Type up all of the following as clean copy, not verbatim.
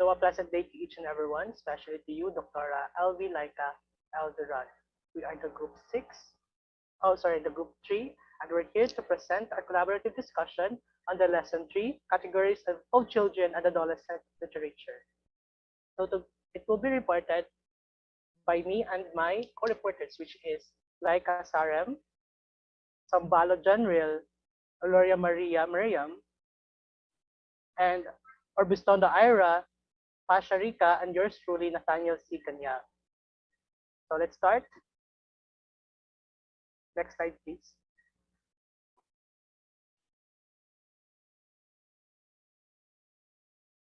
So a pleasant day to each and everyone, especially to you, Dr. LV Laica L. We are the group 6, the group 3, and we're here to present our collaborative discussion on the lesson 3, categories of children and adolescent literature. So it will be reported by me and my co-reporters, which is Laica Sarim, Sambalod Janriel, Elauria Meriam, and Urbiztundo Aira, Pacia Reca, and yours truly, Nathaniel C. Canal. So let's start. Next slide, please.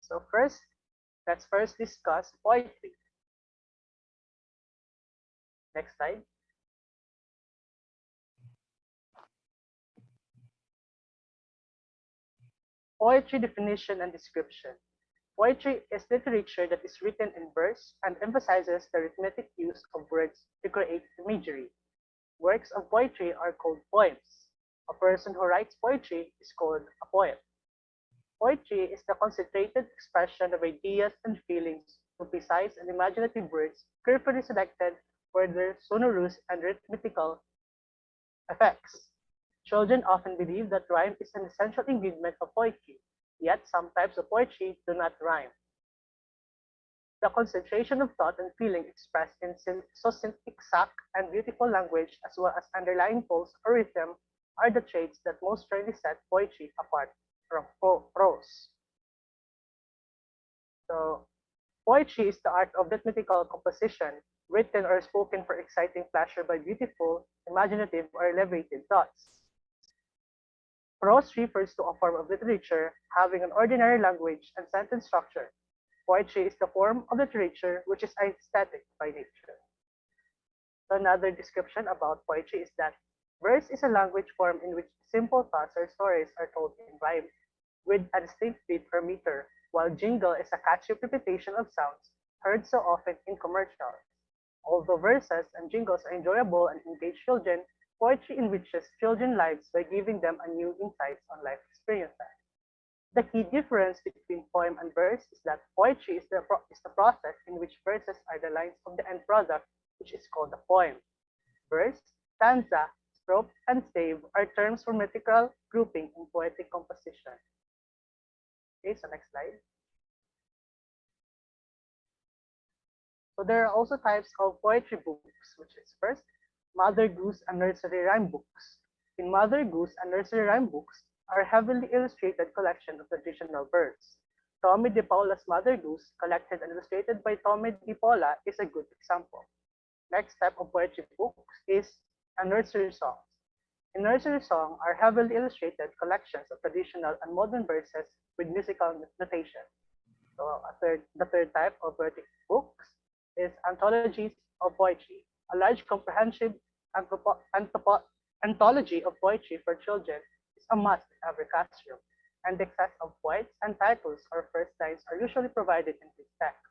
So let's first discuss poetry. Next slide. Poetry definition and description. Poetry is literature that is written in verse and emphasizes the rhythmic use of words to create imagery. Works of poetry are called poems. A person who writes poetry is called a poet. Poetry is the concentrated expression of ideas and feelings through precise and imaginative words carefully selected for their sonorous and rhythmical effects. Children often believe that rhyme is an essential ingredient of poetry, yet some types of poetry do not rhyme. The concentration of thought and feeling expressed in succinct, exact, and beautiful language, as well as underlying pulse or rhythm, are the traits that most rarely set poetry apart from prose. So, poetry is the art of rhythmical composition, written or spoken for exciting pleasure by beautiful, imaginative, or elevated thoughts. Prose refers to a form of literature having an ordinary language and sentence structure. Poetry is the form of literature which is aesthetic by nature. Another description about poetry is that verse is a language form in which simple thoughts or stories are told in rhyme with a distinct beat or meter, while jingle is a catchy repetition of sounds heard so often in commercials. Although verses and jingles are enjoyable and engage children, poetry enriches children's lives by giving them a new insights on life experiences. The key difference between poem and verse is that poetry is the process in which verses are the lines of the end product, which is called a poem. Verse, stanza, strophe, and stave are terms for metrical grouping in poetic composition. Okay, so next slide. So there are also types of poetry books, which is first, Mother Goose and Nursery Rhyme books. In Mother Goose and Nursery Rhyme books are heavily illustrated collection of traditional verse. Tommy de Paula's Mother Goose, collected and illustrated by Tommy de Paula, is a good example. Next type of poetry books is a nursery songs. In nursery song are heavily illustrated collections of traditional and modern verses with musical notation. So the third type of poetic books is anthologies of poetry, a large comprehensive anthology of poetry for children is a must in every classroom, and the excess of poets and titles or first lines are usually provided in this text.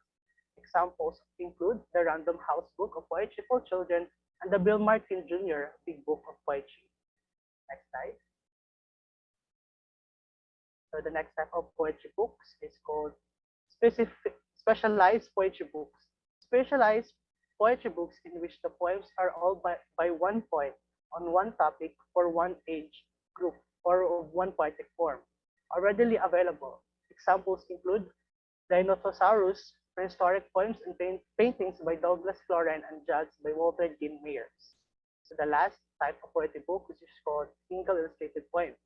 Examples include the Random House Book of Poetry for Children and the Bill Martin Jr. Big Book of Poetry. Next slide. So the next type of poetry books is called specialized poetry books. Specialized poetry books in which the poems are all by one poet on one topic for one age group or of one poetic form are readily available. Examples include Dinosaurus, prehistoric poems and paintings by Douglas Florence and Jazz by Walter Dean Mayers. So the last type of poetry book, which is called single illustrated poems.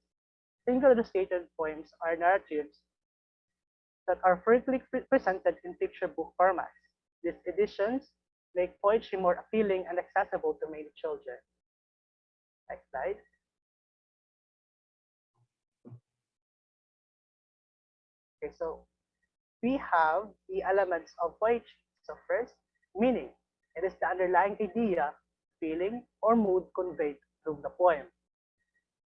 Single illustrated poems are narratives that are frequently presented in picture book formats. These editions make poetry more appealing and accessible to many children. Next slide. Okay, so we have the elements of poetry. So first, meaning. It is the underlying idea, feeling, or mood conveyed through the poem.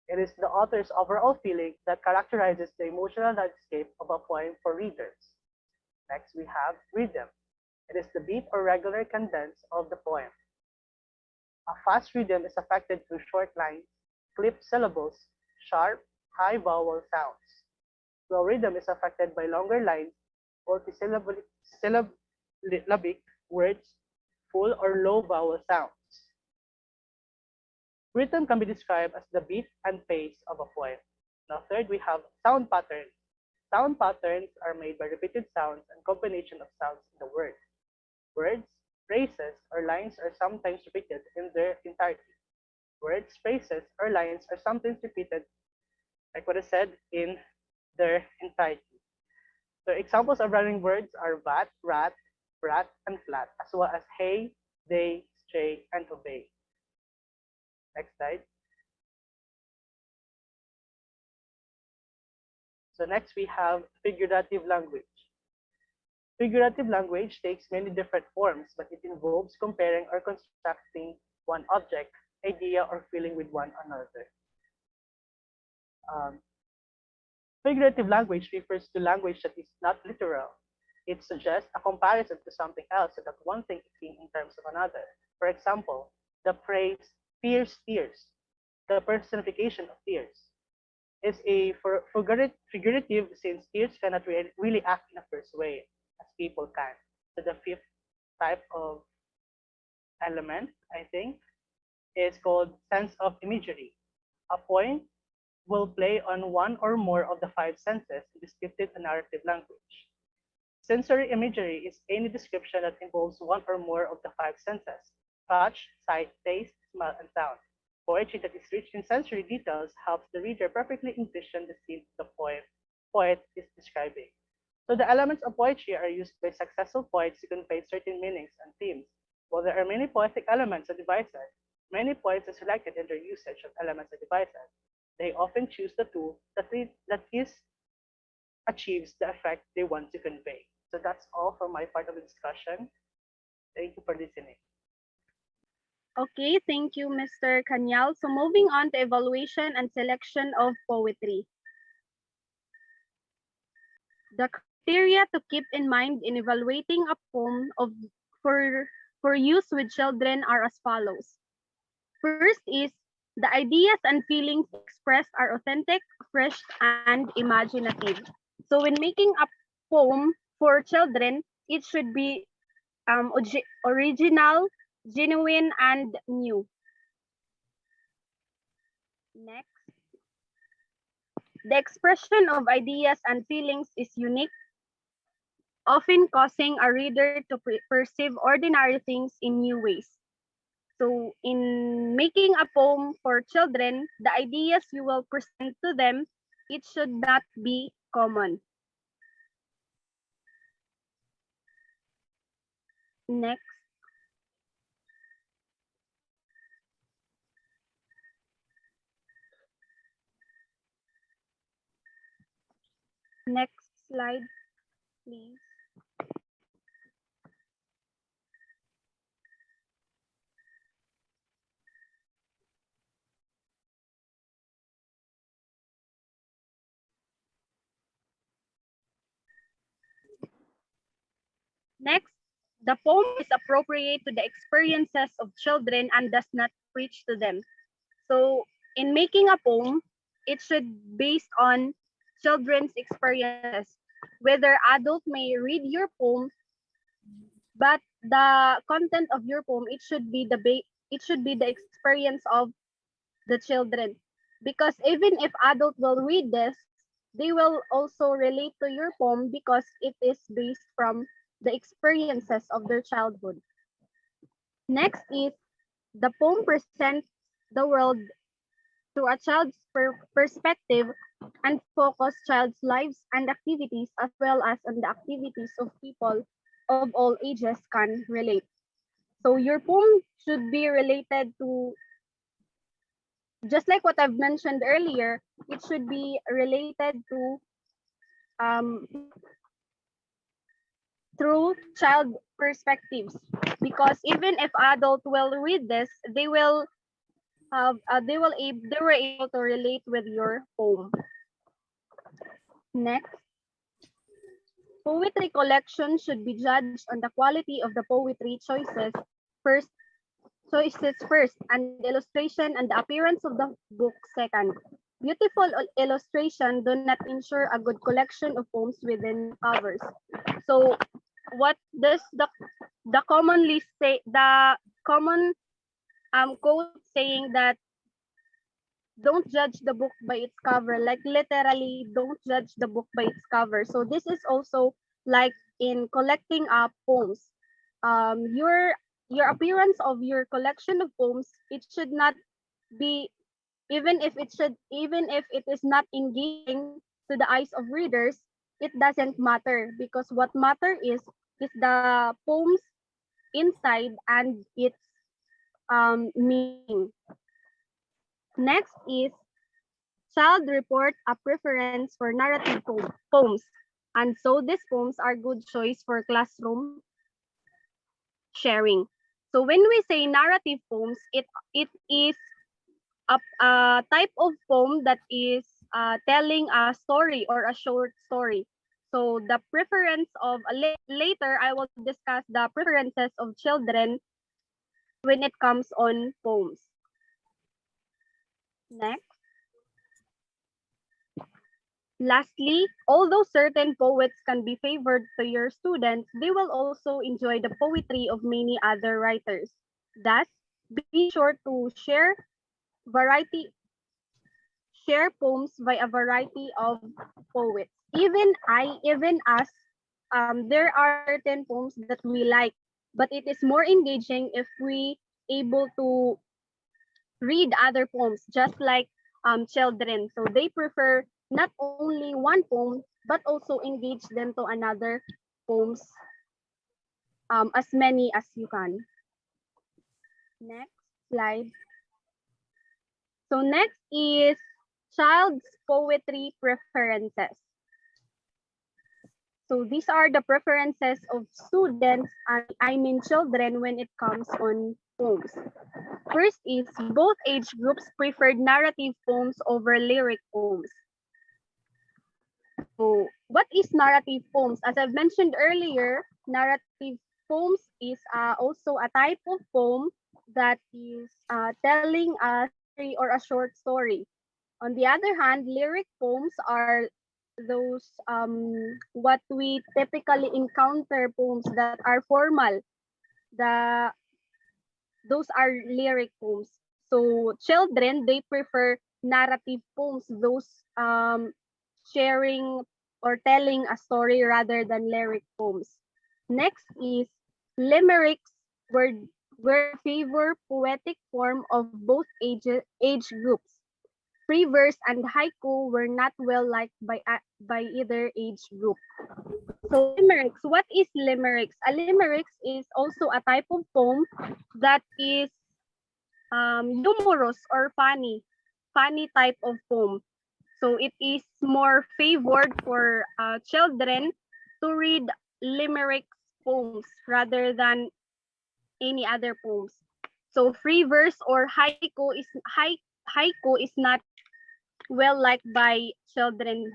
It is the author's overall feeling that characterizes the emotional landscape of a poem for readers. Next, we have rhythm. It is the beat or regular cadence of the poem. A fast rhythm is affected through short lines, clipped syllables, sharp, high vowel sounds. Slow rhythm is affected by longer lines, multisyllabic words, full or low vowel sounds. Rhythm can be described as the beat and pace of a poem. Now third, we have sound patterns. Sound patterns are made by repeated sounds and combination of sounds in the word. Words, phrases, or lines are sometimes repeated in their entirety. Words, phrases, or lines are sometimes repeated, like what I said, in their entirety. So examples of rhyming words are vat, rat, brat, and flat, as well as hey, they, stray, and obey. Next slide. So next we have figurative language. Figurative language takes many different forms, but it involves comparing or constructing one object, idea, or feeling with one another. Um, Figurative language refers to language that is not literal. It suggests a comparison to something else so that one thing is seen in terms of another. For example, the phrase fears tears, the personification of tears, is a figurative since tears cannot really act in a first way as people can. So the fifth type of element, I think, is called sense of imagery. A point will play on one or more of the five senses in descriptive and narrative language. Sensory imagery is any description that involves one or more of the five senses: touch, sight, taste, smell, and sound. Poetry that is rich in sensory details helps the reader perfectly envision the scene the poet is describing. So the elements of poetry are used by successful poets to convey certain meanings and themes. While there are many poetic elements and devices, many poets are selected in their usage of elements and devices. They often choose the tool that is achieves the effect they want to convey. So that's all for my part of the discussion. Thank you for listening. Okay, thank you, Mr. Canal. So moving on to evaluation and selection of poetry. The criteria to keep in mind in evaluating a poem for, for use with children are as follows. First is the ideas and feelings expressed are authentic, fresh, and imaginative. So when making a poem for children, it should be original, genuine, and new. Next, the expression of ideas and feelings is unique, often causing a reader to perceive ordinary things in new ways. So in making a poem for children, the ideas you will present to them, it should not be common. Next, next slide, please. Next, the poem is appropriate to the experiences of children and does not preach to them. So in making a poem, it should based on children's experiences. Whether adult may read your poem, but the content of your poem, it should be the experience of the children. Because even if adult will read this, they will also relate to your poem because it is based from the experiences of their childhood. Next is the poem presents the world through a child's perspective and focus child's lives and activities as well as on the activities of people of all ages can relate. So your poem should be related to, just like what I've mentioned earlier, it should be related to um, through child perspectives. Because even if adult will read this, they were able to relate with your poem. Next, poetry collection should be judged on the quality of the poetry first, and illustration and the appearance of the book second. Beautiful illustration do not ensure a good collection of poems within covers. So what does the commonly say the common quote saying that don't judge the book by its cover, like literally don't judge the book by its cover. So this is also like in collecting up poems. Your appearance of your collection of poems, it should not be, even if it is not engaging to the eyes of readers, it doesn't matter, because what matter is the poems inside and its meaning. Next is child report a preference for narrative poems, and so these poems are good choice for classroom sharing. So when we say narrative poems, it is a type of poem that is telling a story or a short story. So the preference of later I will discuss the preferences of children when it comes on poems. Next. Lastly, although certain poets can be favored to your students, they will also enjoy the poetry of many other writers. Thus, be sure to variety share poems by a variety of poets. Even us, there are certain poems that we like, but it is more engaging if we able to read other poems, just like children. So they prefer not only one poem, but also engage them to another poems, as many as you can. Next slide. So next is child's poetry preferences. So these are the preferences of students, I mean children, when it comes on poems. First is both age groups preferred narrative poems over lyric poems. So what is narrative poems? As I've mentioned earlier, narrative poems is also a type of poem that is telling a story or a short story. On the other hand, lyric poems are those what we typically encounter poems that are formal. The Those are lyric poems. So children, they prefer narrative poems, those sharing or telling a story rather than lyric poems. Next is limericks were the favor poetic form of both age groups. Free verse and haiku were not well liked by either age group. So limericks, what is limericks? A limericks is also a type of poem that is humorous or funny type of poem. So it is more favored for children to read limericks poems rather than any other poems. So free verse or haiku is not well liked by children.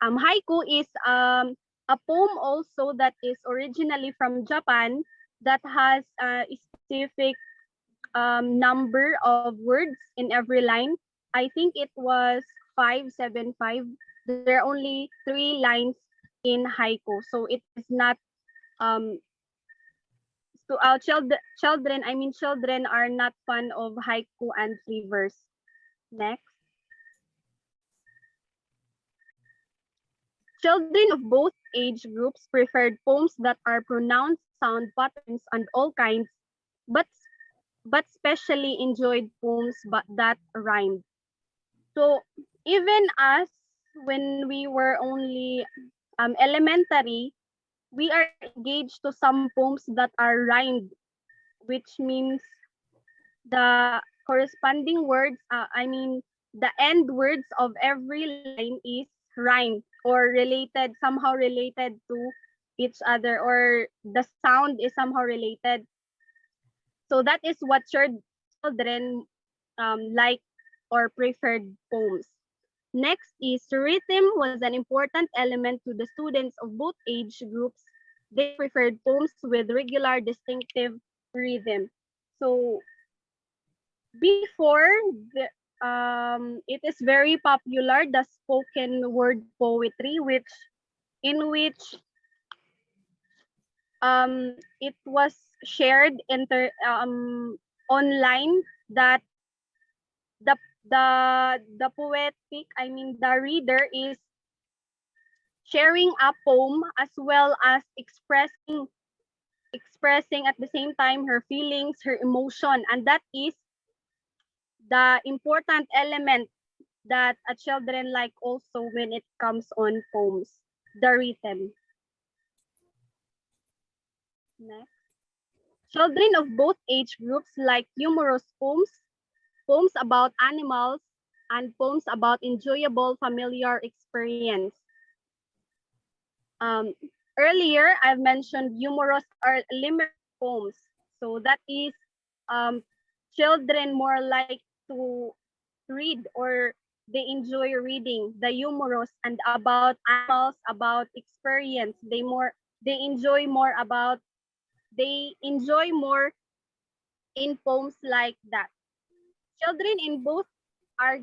Haiku is a poem also that is originally from Japan that has a specific number of words in every line. I think it was 575. There are only 3 lines in haiku, so it is not um so our children are not fond of haiku and free verse. Next. Children of both age groups preferred poems that are pronounced sound patterns and all kinds, but specially enjoyed poems that rhymed. So even us, when we were only elementary, we are engaged to some poems that are rhymed, which means the corresponding words, the end words of every line is rhymed or related, somehow related to each other, or the sound is somehow related. So that is what children like or preferred poems. Next is rhythm was an important element to the students of both age groups. They preferred poems with regular distinctive rhythm. So before the it is very popular, the spoken word poetry, in which it was shared online, that the the poetic, I mean the reader is sharing a poem as well as expressing at the same time her feelings, her emotion, and that is the important element that a children like also when it comes on poems, the rhythm. Next. Children of both age groups like humorous poems, poems about animals, and poems about enjoyable familiar experience. Um, Earlier, I've mentioned humorous or limerick poems. So that is children more like to read, or they enjoy reading the humorous, and about animals, about experience. They enjoy more about they enjoy more in poems like that. Children are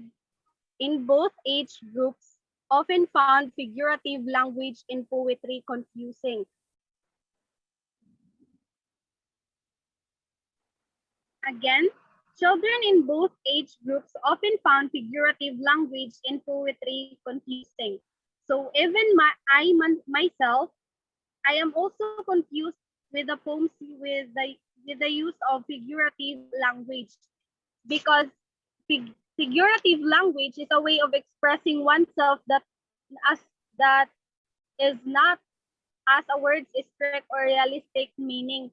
in both age groups often found figurative language in poetry confusing. Again, children in both age groups often found figurative language in poetry confusing. So even myself, I am also confused with the poems with the use of figurative language, because figurative language is a way of expressing oneself as that is not as a word is correct or realistic meaning.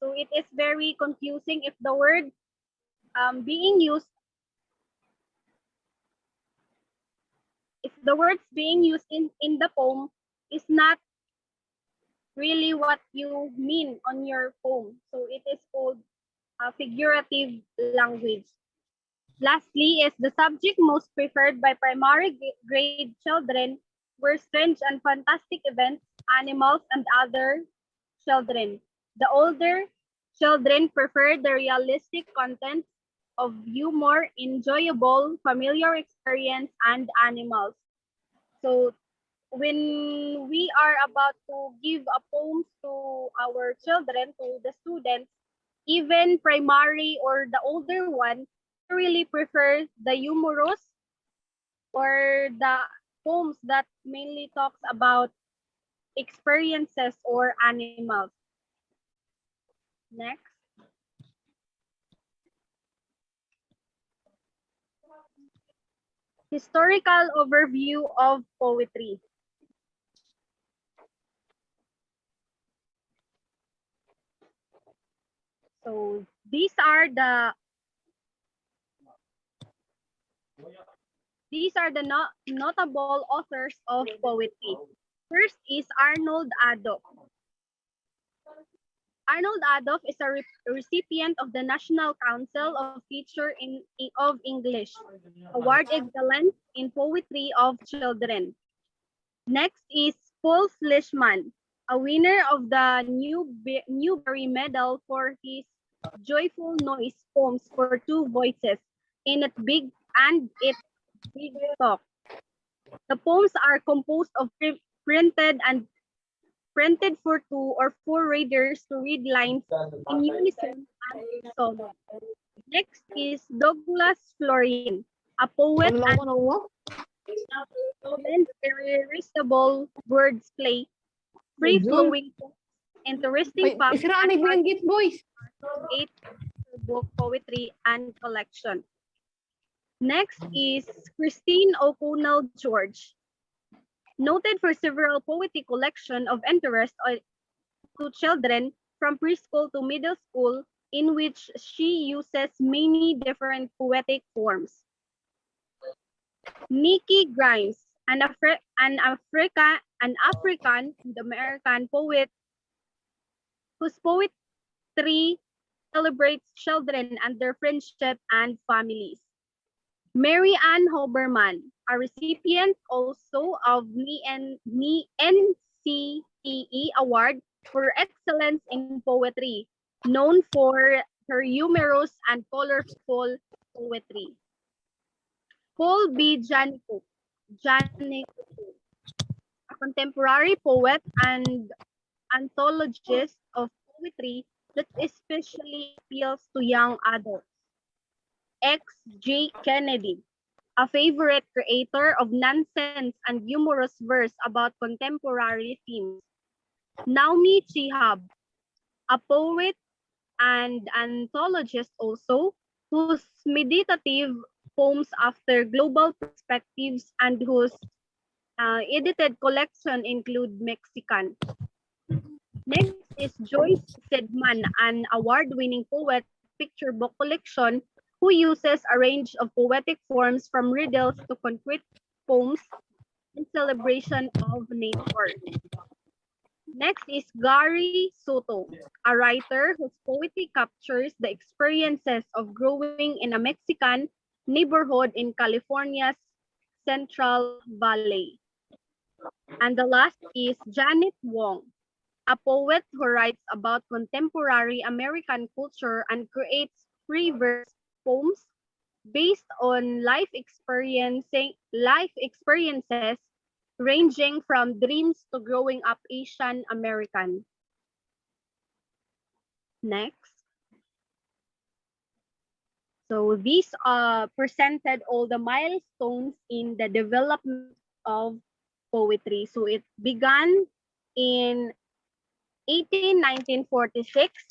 So it is very confusing being used if the words being used in the poem is not really what you mean on your poem. So it is called figurative language. Lastly, is the subject most preferred by primary grade children were strange and fantastic events, animals, and other children. The older children preferred the realistic content of humor, enjoyable, familiar experience, and animals. So when we are about to give a poem to our children, to the students, even primary or the older one, they really prefer the humorous or the poems that mainly talks about experiences or animals. Next. Historical overview of poetry. So these are the notable authors of poetry. First is Arnold Adolph. Arnold Adolph is a recipient of the National Council of Teacher of English, Award Excellence in Poetry of Children. Next is Paul Fleischman, a winner of the Newbery Medal for his Joyful Noise poems for two voices in it big talk. The poems are composed of printed for two or four readers to read lines in unison and a song. Next is Douglas Florian, a poet and irresistible wordsplay, free-flowing, interesting facts, eight book poetry and collection. Next is Christine O'Connell George, noted for several poetry collection of interest to children from preschool to middle school, in which she uses many different poetic forms. Nikki Grimes, an African and American poet whose poetry celebrates children and their friendship and families. Mary Ann Hoberman, a recipient also of NCTE Award for Excellence in Poetry, known for her humorous and colorful poetry. Paul B. A contemporary poet and anthologist of poetry that especially appeals to young adults. X. J. Kennedy, a favorite creator of nonsense and humorous verse about contemporary themes. Naomi Chihab, a poet and anthologist also, whose meditative poems after global perspectives and whose edited collection include Mexican. Next is Joyce Sedman, an award-winning poet with picture book collection who uses a range of poetic forms from riddles to concrete poems in celebration of nature. Next is Gary Soto, a writer whose poetry captures the experiences of growing in a Mexican neighborhood in California's Central Valley. And the last is Janet Wong, a poet who writes about contemporary American culture and creates free verse poems based on life experiences ranging from dreams to growing up Asian American. Next. So these presented all the milestones in the development of poetry. So it began in 1946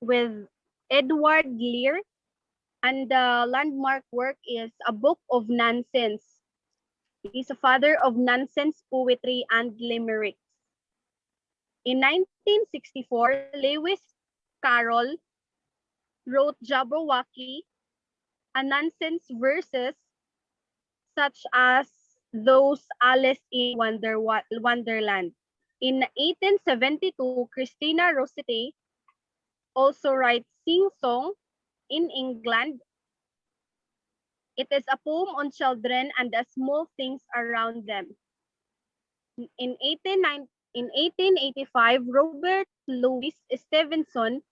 with Edward Lear, and the landmark work is A Book of Nonsense. He is a father of nonsense poetry and limericks. In 1964, Lewis Carroll wrote Jabberwocky, a nonsense verses such as those Alice in Wonderland. In 1872, Christina Rossetti also writes Sing Song in England. It is a poem on children and the small things around them. In 1885, Robert Louis Stevenson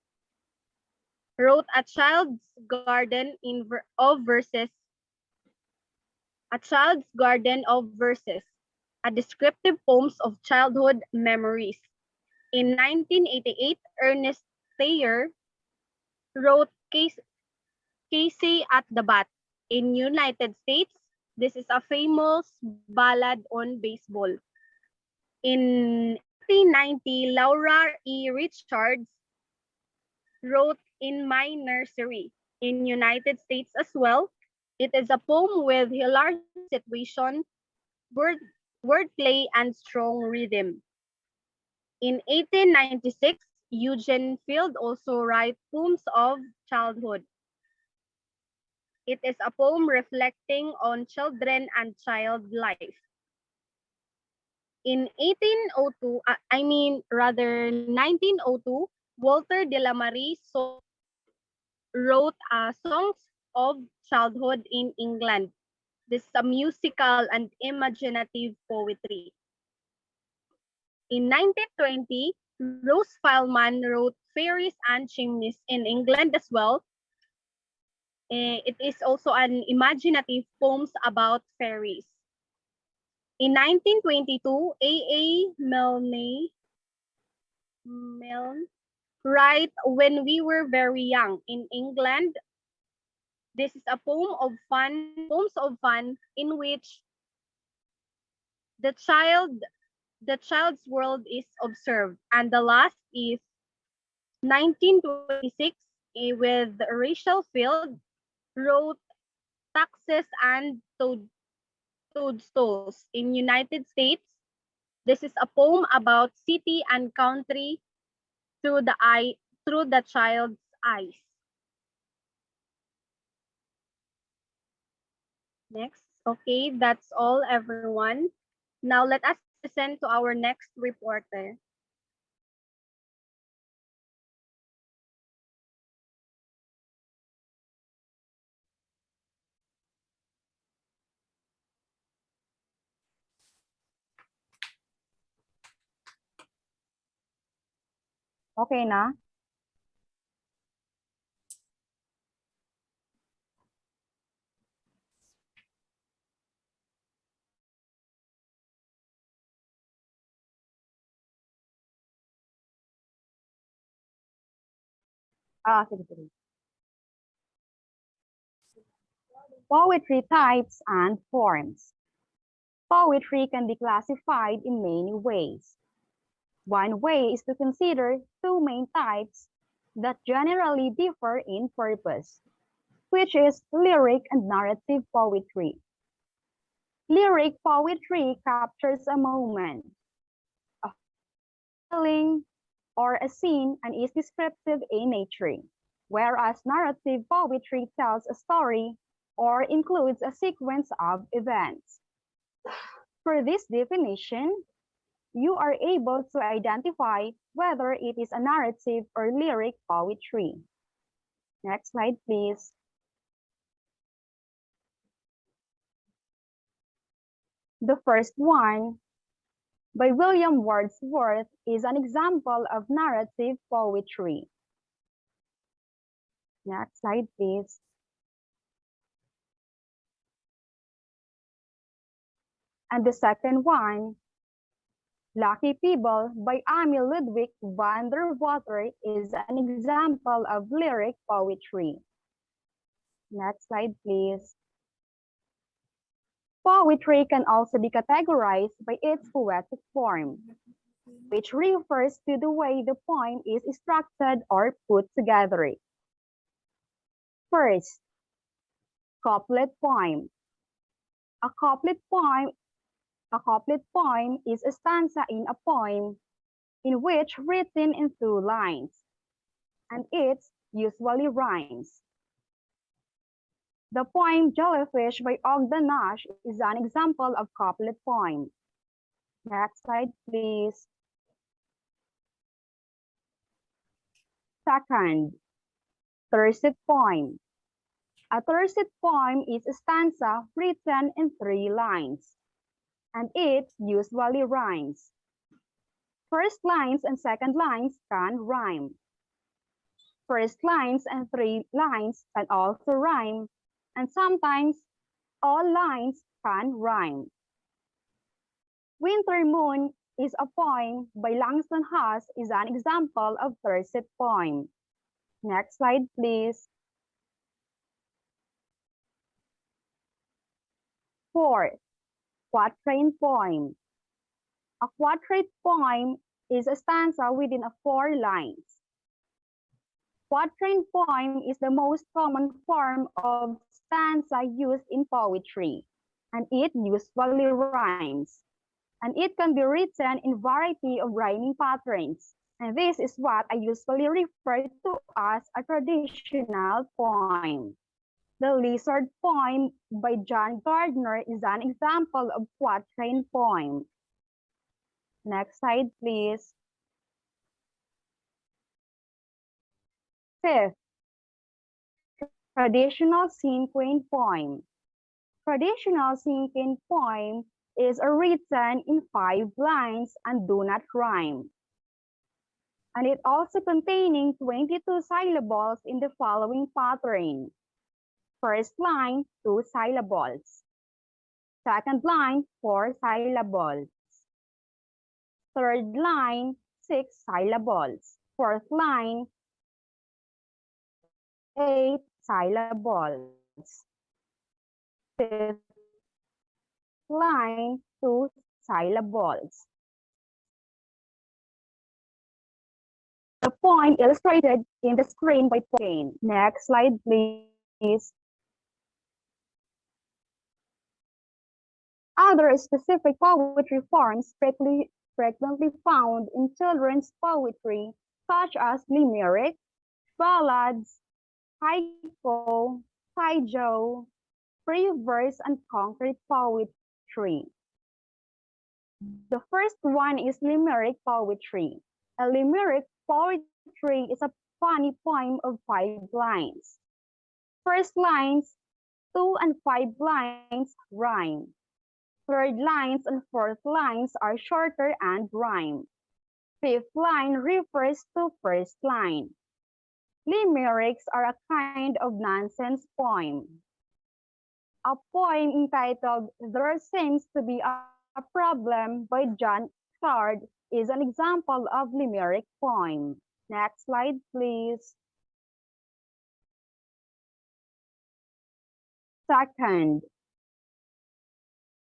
wrote A Child's Garden of Verses, A Child's Garden of Verses, a descriptive poems of childhood memories. In 1988, Ernest Thayer wrote Casey at the Bat. In United States, this is a famous ballad on baseball. In 1890, Laura E. Richards wrote In My Nursery. In United States as well, it is a poem with hilarious situation, wordplay, and strong rhythm. In 1896, Eugene Field also wrote Poems of Childhood. It is a poem reflecting on children and child life. In 1902, Walter de la Marie wrote Songs of Childhood in England. This is a musical and imaginative poetry. In 1920, Rose Feldman wrote Fairies and Chimneys in England as well. It is also an imaginative poems about fairies. In 1922, A.A. Milne wrote When We Were Very Young in England. This is a poems of fun in which the child's world is observed. And the last is 1926 with Rachel Field wrote Taxes and Toadstools in United States. This is a poem about city and country through the child's eyes. Next. Okay, that's all, everyone. Now let us listen to our next reporter. Okay na? Sige, sige. Poetry types and forms. Poetry can be classified in many ways. One way is to consider two main types that generally differ in purpose, which is lyric and narrative poetry. Lyric poetry captures a moment, a feeling, or a scene and is descriptive in nature, whereas narrative poetry tells a story or includes a sequence of events. For this definition, you are able to identify whether it is a narrative or lyric poetry. Next slide, please. The first one, by William Wordsworth, is an example of narrative poetry. Next slide, please. And the second one, Lucky People by Emil Ludwig van der Water, is an example of lyric poetry. Next slide, please. Poetry can also be categorized by its poetic form, which refers to the way the poem is structured or put together. First, couplet poem. A couplet poem is a stanza in a poem in which written in two lines, and it usually rhymes. The poem Jellyfish by Ogden Nash is an example of couplet poem. Next slide, please. Second, tercet poem. A tercet poem is a stanza written in 3 lines, and it usually rhymes. First lines and second lines can rhyme. First lines and 3 lines can also rhyme, and sometimes all lines can rhyme. Winter Moon is a poem by Langston Hughes is an example of tercet poem. Next slide, please. Fourth, quatrain poem. A quatrain poem is a stanza within 4 lines. Quatrain poem is the most common form of stanza used in poetry, and it usually rhymes. And it can be written in variety of rhyming patterns. And this is what I usually refer to as a traditional poem. The Lizard poem by John Gardner is an example of quatrain poem. Next slide, please. Fifth, traditional cinquain poem. Traditional cinquain poem is written in 5 lines and do not rhyme. And it also containing 22 syllables in the following pattern. First line, 2 syllables. Second line, 4 syllables. Third line, 6 syllables. Fourth line, 8 syllables. Fifth line, 2 syllables. The poem illustrated in the screen by Jane. Next slide, please. Other specific poetry forms frequently found in children's poetry, such as limerick, ballads, haiku, haijo, free verse, and concrete poetry. The first one is limerick poetry. A limerick poetry is a funny poem of 5 lines. First lines, 2 and 5 lines rhyme. Third lines and fourth lines are shorter and rhyme. Fifth line refers to first line. Limericks are a kind of nonsense poem. A poem entitled There Seems to Be a Problem by John Card is an example of limerick poem. Next slide, please. Second,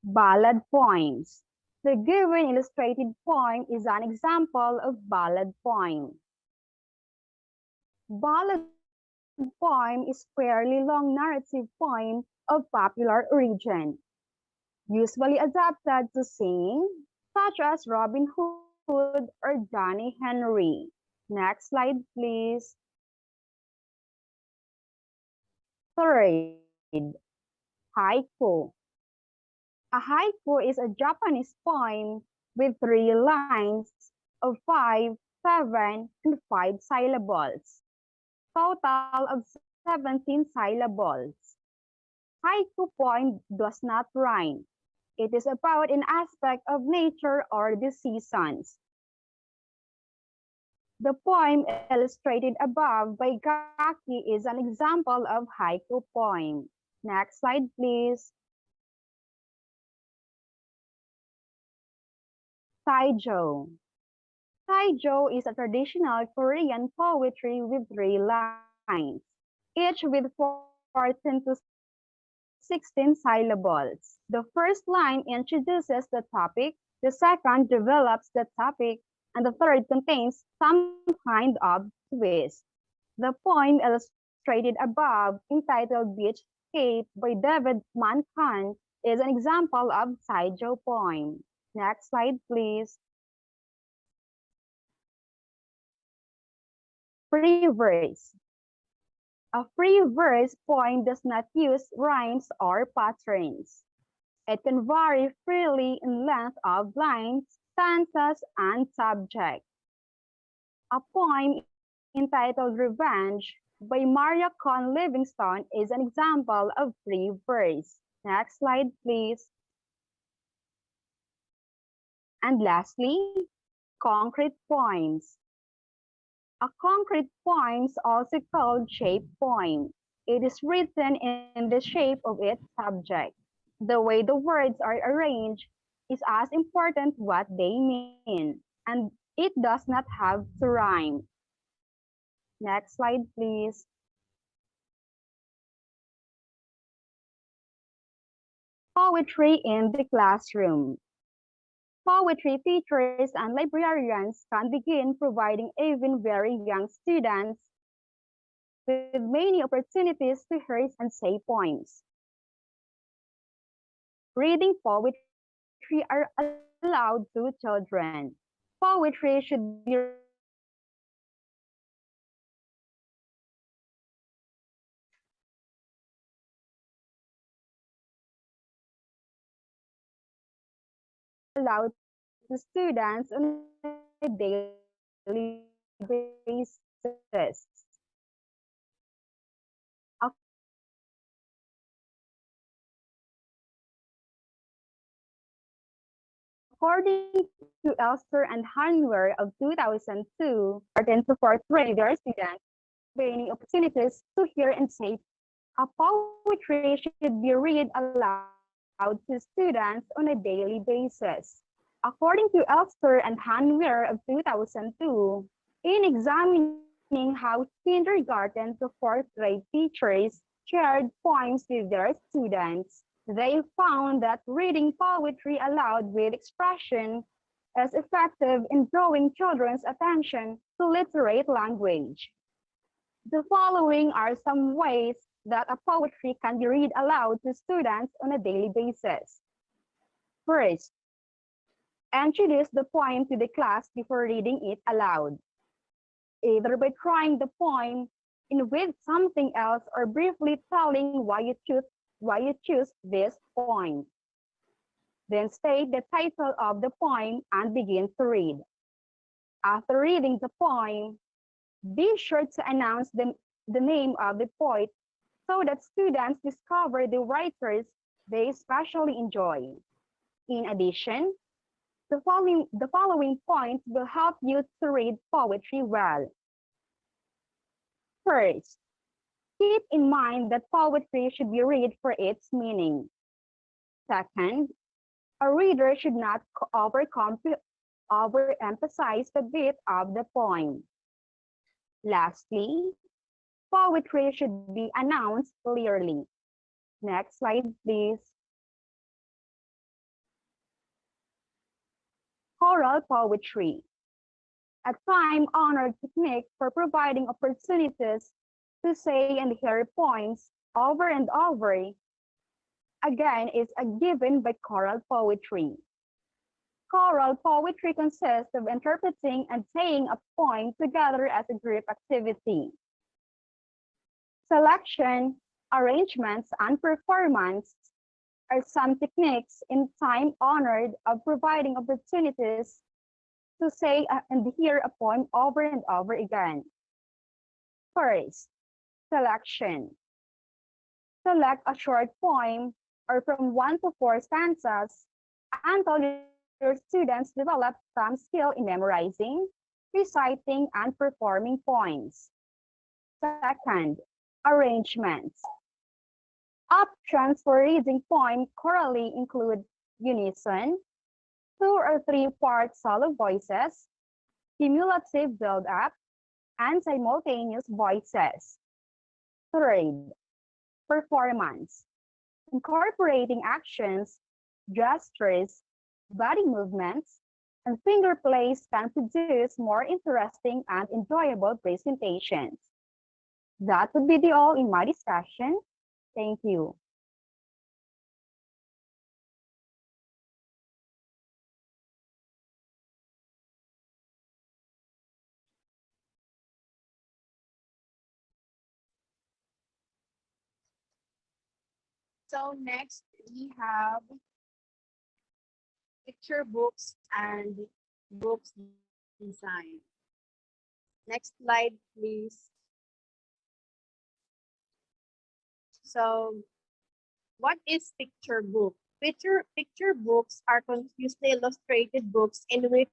ballad poems. The given illustrated poem is an example of ballad poem. Ballad poem is fairly long narrative poem of popular origin, usually adapted to singing, such as Robin Hood or Johnny Henry. Next slide, please. Third, haiku. A haiku is a Japanese poem with 3 lines of 5, 7, and 5 syllables, total of 17 syllables. Haiku poem does not rhyme. It is about an aspect of nature or the seasons. The poem illustrated above by Gaki is an example of haiku poem. Next slide, please. Taijo. Taijo is a traditional Korean poetry with 3 lines, each with 14 to 16 syllables. The first line introduces the topic, the second develops the topic, and the third contains some kind of twist. The poem illustrated above, entitled Beachscape by David Mankan, is an example of Taijo poem. Next slide, please. Free verse. A free verse poem does not use rhymes or patterns. It can vary freely in length of lines, stanzas, and subject. A poem entitled Revenge by Mariah Livingston is an example of free verse. Next slide, please. And lastly, concrete poems. A concrete poem is also called shape poem. It is written in the shape of its subject. The way the words are arranged is as important what they mean, and it does not have to rhyme. Next slide, please. Poetry in the classroom. Poetry teachers and librarians can begin providing even very young students with many opportunities to hear and say poems. Reading poetry are allowed to children. Poetry should be read aloud to students on a daily basis. According to Elster and Hanwer of 2002, important to portray their students many opportunities to hear and say. A poetry should be read aloud to students on a daily basis. According to Elster and Hanwer of 2002, in examining how kindergarten to fourth grade teachers shared poems with their students, they found that reading poetry aloud with expression is effective in drawing children's attention to literate language. The following are some ways that a poetry can be read aloud to students on a daily basis. First, introduce the poem to the class before reading it aloud, either by trying the poem in with something else or briefly telling why you choose this poem. Then state the title of the poem and begin to read. After reading the poem, be sure to announce the name of the poet so that students discover the writers they especially enjoy. In addition, the following points will help you to read poetry well. First, keep in mind that poetry should be read for its meaning. Second, a reader should not overemphasize the bit of the poem. Lastly, poetry should be announced clearly. Next slide, please. Choral poetry, a time-honored technique for providing opportunities to say and hear poems over and over again is a given by choral poetry. Choral poetry consists of interpreting and saying a poem together as a group activity. Selection, arrangements, and performance are some techniques in time honored of providing opportunities to say and hear a poem over and over again. First, selection. Select a short poem or from 1 to 4 stanzas until your students develop some skill in memorizing, reciting, and performing poems. Second, arrangements. Options for reading poem chorally include unison, 2 or 3-part solo voices, cumulative build-up, and simultaneous voices. Third, performance. Incorporating actions, gestures, body movements, and finger plays can produce more interesting and enjoyable presentations. That would be all in my discussion. Thank you. So next we have picture books and books design. Next slide, please. So what is picture book? Picture books are confusely illustrated books in which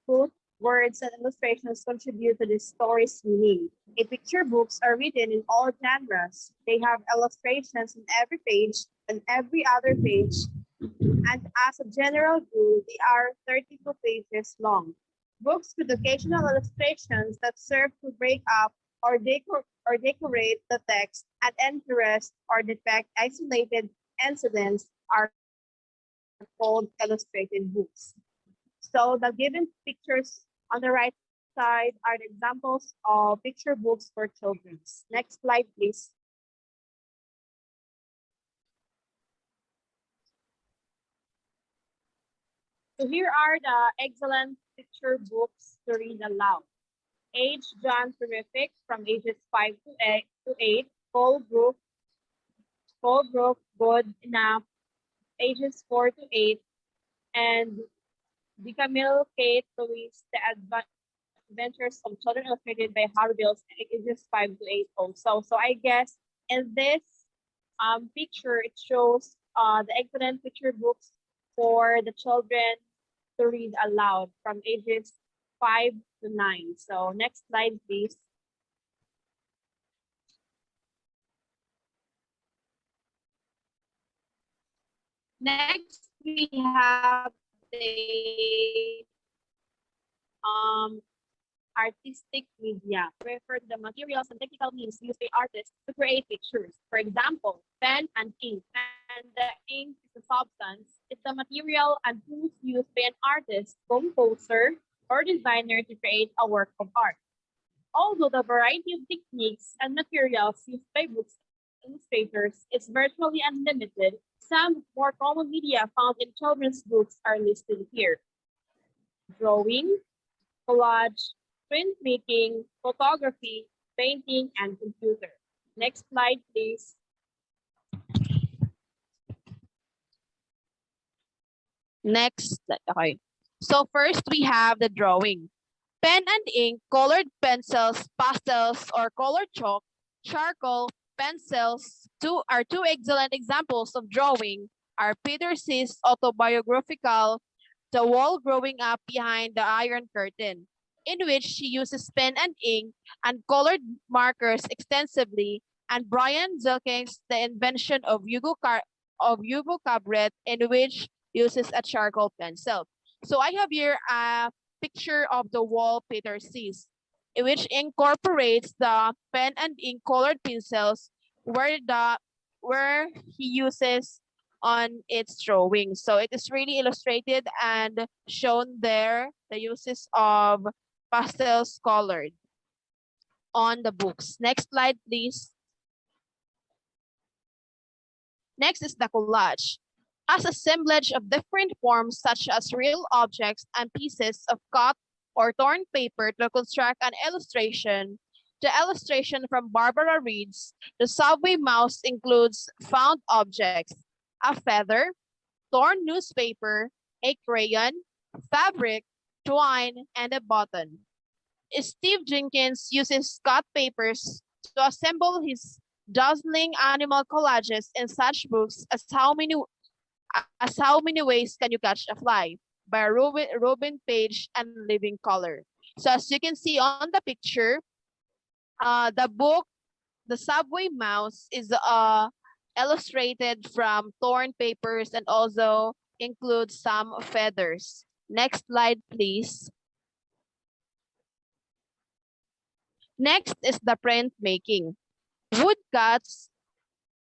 both words and illustrations contribute to the story's meaning. Picture books are written in all genres. They have illustrations on every page and every other page. And as a general rule, they are 32 pages long. Books with occasional illustrations that serve to break up or decorate the text and interest or depict isolated incidents are called illustrated books. So the given pictures on the right side are the examples of picture books for children. Next slide, please. So here are the excellent picture books to read aloud. Age John Terrific from ages 5 to 8, Full Group, Good Enough, ages 4 to 8, and the Camille Kate Louise, The Adventures of Children illustrated by Harry Bills, ages 5 to 8 also. So I guess in this picture, it shows the excellent picture books for the children to read aloud from ages 5 to 9. So next slide, please. Next, we have the artistic media. Refer to the materials and technical means used by artists to create pictures. For example, pen and ink. And the ink is a substance. It's the material and tools used by an artist, composer, or designer to create a work of art. Although the variety of techniques and materials used by books illustrators is virtually unlimited, some more common media found in children's books are listed here. Drawing, collage, printmaking, photography, painting, and computer. Next slide, please. Next, okay. So first we have the drawing. Pen and ink, colored pencils, pastels, or colored chalk, charcoal, pencils, are two excellent examples of drawing are Peter C's autobiographical The Wall Growing Up Behind the Iron Curtain, in which she uses pen and ink and colored markers extensively, and Brian Zilking's The Invention of Hugo Cabret, in which uses a charcoal pencil. So I have here a picture of the wall Peter sees, which incorporates the pen and ink colored pencils where where he uses on its drawing. So it is really illustrated and shown there the uses of pastels colored on the books. Next slide, please. Next is the collage. As assemblage of different forms such as real objects and pieces of cut or torn paper to construct an illustration. The illustration from Barbara reads, the subway mouse includes found objects, a feather, torn newspaper, a crayon, fabric, twine, and a button. Steve Jenkins uses cut papers to assemble his dazzling animal collages in such books as How Many Ways Can You Catch a Fly by Ruben Page and Living Color. So as you can see on the picture, the book, The Subway Mouse, is illustrated from torn papers and also includes some feathers. Next slide, please. Next is the printmaking. Woodcuts,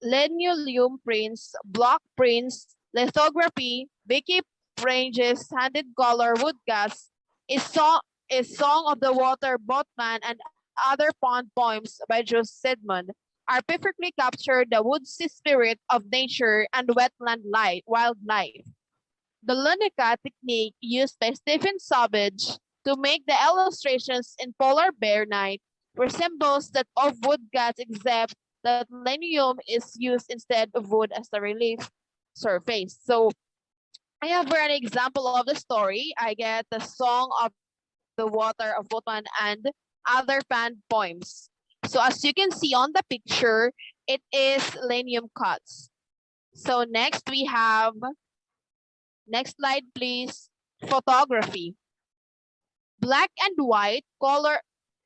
linoleum prints, block prints, lithography, Vicky Prange's handed color woodcuts, Song of the Water Boatman, and other pond poems by Joe Sidmond are perfectly captured the woodsy spirit of nature and wetland wildlife. The Lunica technique used by Stephen Savage to make the illustrations in Polar Bear Night resembles that of woodcuts, except that linoleum is used instead of wood as the relief surface. So I have for an example of the story. I get the Song of the Water of Boatman and other fan poems. So as you can see on the picture, it is linoleum cuts. So next we have, next slide please, photography. Black and white color,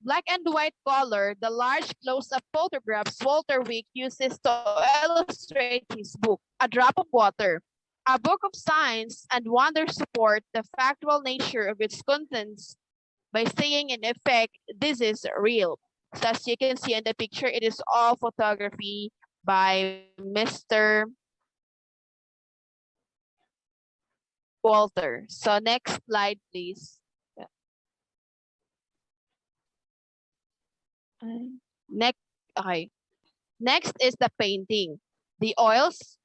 the large close-up photographs Walter Wick uses to illustrate his book, A Drop of Water. A book of science and wonder support the factual nature of its contents by saying in effect, this is real. So as you can see in the picture, it is all photography by Mr. Walter. So next slide, please. Next, okay. Next is the painting. The oils,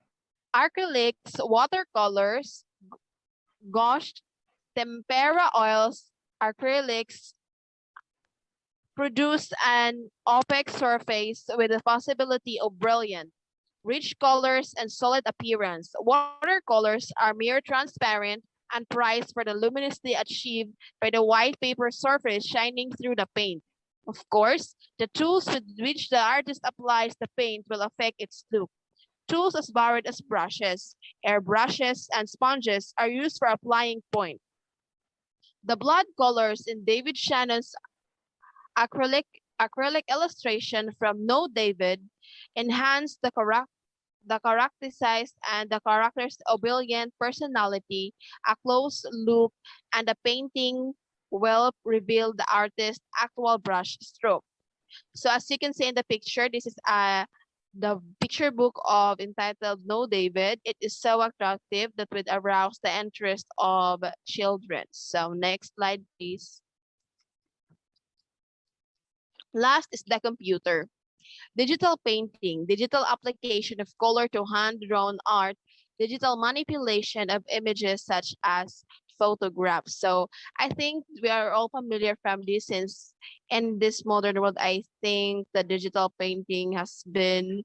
acrylics, watercolors, gouache, tempera oils, acrylics produce an opaque surface with the possibility of brilliant, rich colors and solid appearance. Watercolors are mere transparent and prized for the luminously achieved by the white paper surface shining through the paint. Of course, the tools with which the artist applies the paint will affect its look. Tools as varied as brushes, airbrushes, and sponges are used for applying point. The blood colors in David Shannon's acrylic illustration from No David enhance the characterized and the character's ebullient personality. A close look and the painting will reveal the artist's actual brush stroke. So as you can see in the picture, this is the picture book of entitled No David. It is so attractive that would arouse the interest of children. So next slide, please. Last is the computer. Digital painting, digital application of color to hand-drawn art, digital manipulation of images such as photographs. So I think we are all familiar from this, since in this modern world, I think the digital painting has been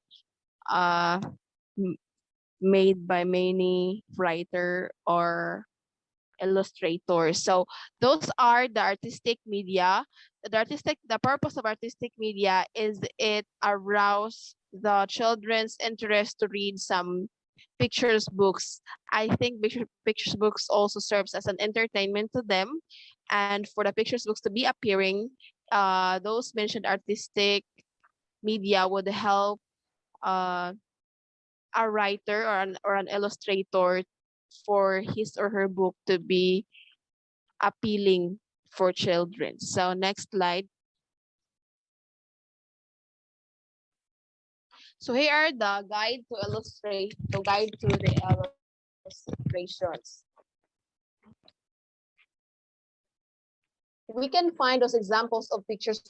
made by many writer or illustrators. So those are the artistic media. The purpose of artistic media is it arouse the children's interest to read some pictures books. I think pictures books also serves as an entertainment to them, and for the pictures books to be appearing, those mentioned artistic media would help a writer or an illustrator for his or her book to be appealing for children. So next slide. So here are the guide to the illustrations. We can find those examples of pictures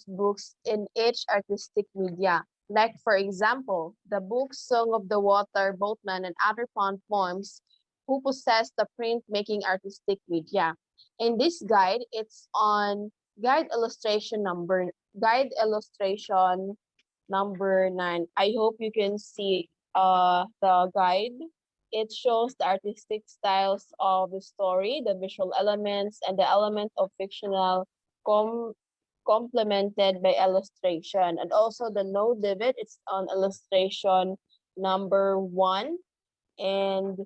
books in each artistic media. Like for example, the book Song of the Water, Boatman, and Other Pond Poems, who possess the print-making artistic media. In this guide, it's on guide illustration number 9. I hope you can see the guide. It shows the artistic styles of the story, the visual elements, and the element of fictional com complemented by illustration. And also the no divot, it's on illustration number 1. And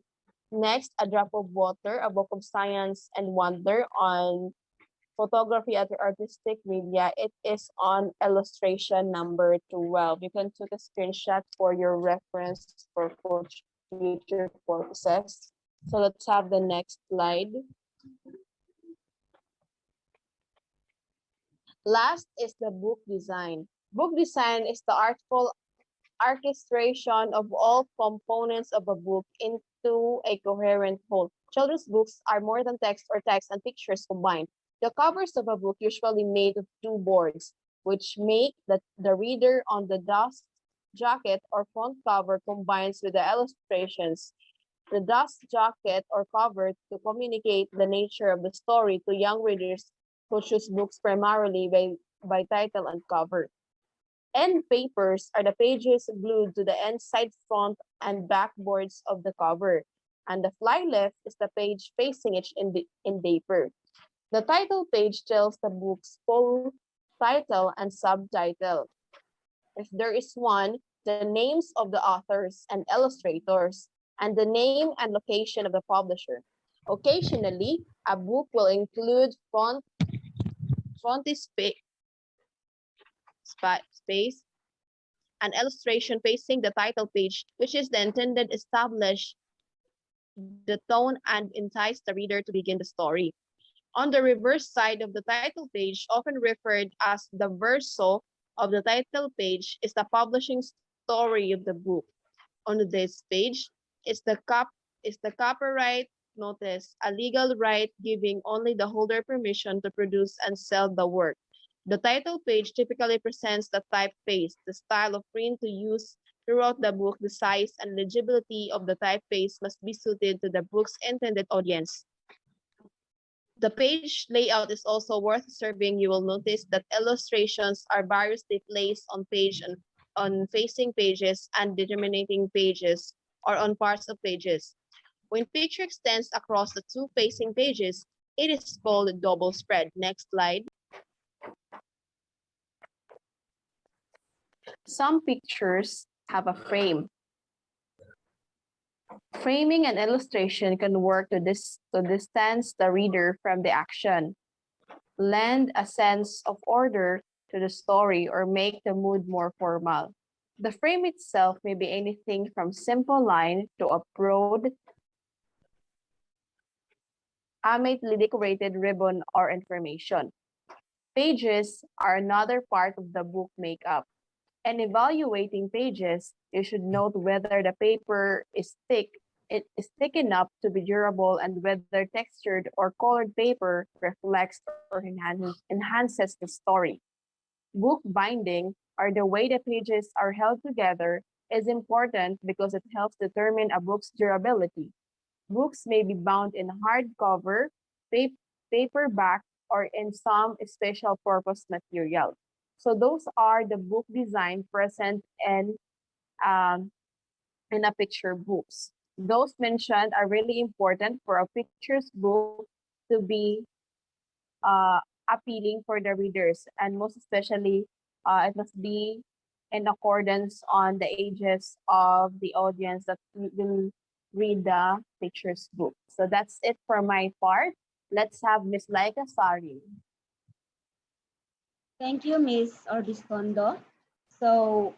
next, A Drop of Water, a book of science and wonder on photography at the artistic media. It is on illustration number 12. You can take a screenshot for your reference for future purposes. So let's have the next slide. Last is the book design. Book design is the artful orchestration of all components of a book into a coherent whole. Children's books are more than text or text and pictures combined. The covers of a book usually made of 2 boards, which make the reader on the dust jacket or front cover combines with the illustrations. The dust jacket or cover to communicate the nature of the story to young readers who choose books primarily by title and cover. End papers are the pages glued to the inside, front, and back boards of the cover, and the fly leaf is the page facing each endeavor. The title page tells the book's full title and subtitle. If there is one, the names of the authors and illustrators, and the name and location of the publisher. Occasionally, a book will include frontispiece, space, an illustration facing the title page, which is the intended establish the tone and entice the reader to begin the story. On the reverse side of the title page, often referred as the verso of the title page, is the publishing story of the book. On this page is the copyright notice, a legal right giving only the holder permission to produce and sell the work. The title page typically presents the typeface, the style of print to use throughout the book. The size and legibility of the typeface must be suited to the book's intended audience. The page layout is also worth observing. You will notice that illustrations are variously placed on facing pages and determining pages or on parts of pages. When picture extends across the 2 facing pages, it is called double spread. Next slide. Some pictures have a frame. Framing and illustration can work to distance the reader from the action, lend a sense of order to the story, or make the mood more formal. The frame itself may be anything from simple line to a broad, amazingly decorated ribbon or information. Pages are another part of the book makeup. In evaluating pages, you should note whether the paper is thick enough to be durable and whether textured or colored paper reflects or enhances the story. Book binding, or the way the pages are held together, is important because it helps determine a book's durability. Books may be bound in hardcover, paperback, or in some special purpose material. So those are the book design present in a picture books. Those mentioned are really important for a pictures book to be appealing for the readers, and most especially, it must be in accordance on the ages of the audience that will read the pictures book. So that's it for my part. Let's have Miss Laica Sarim. Thank you, Ms. Urbiztundo. So,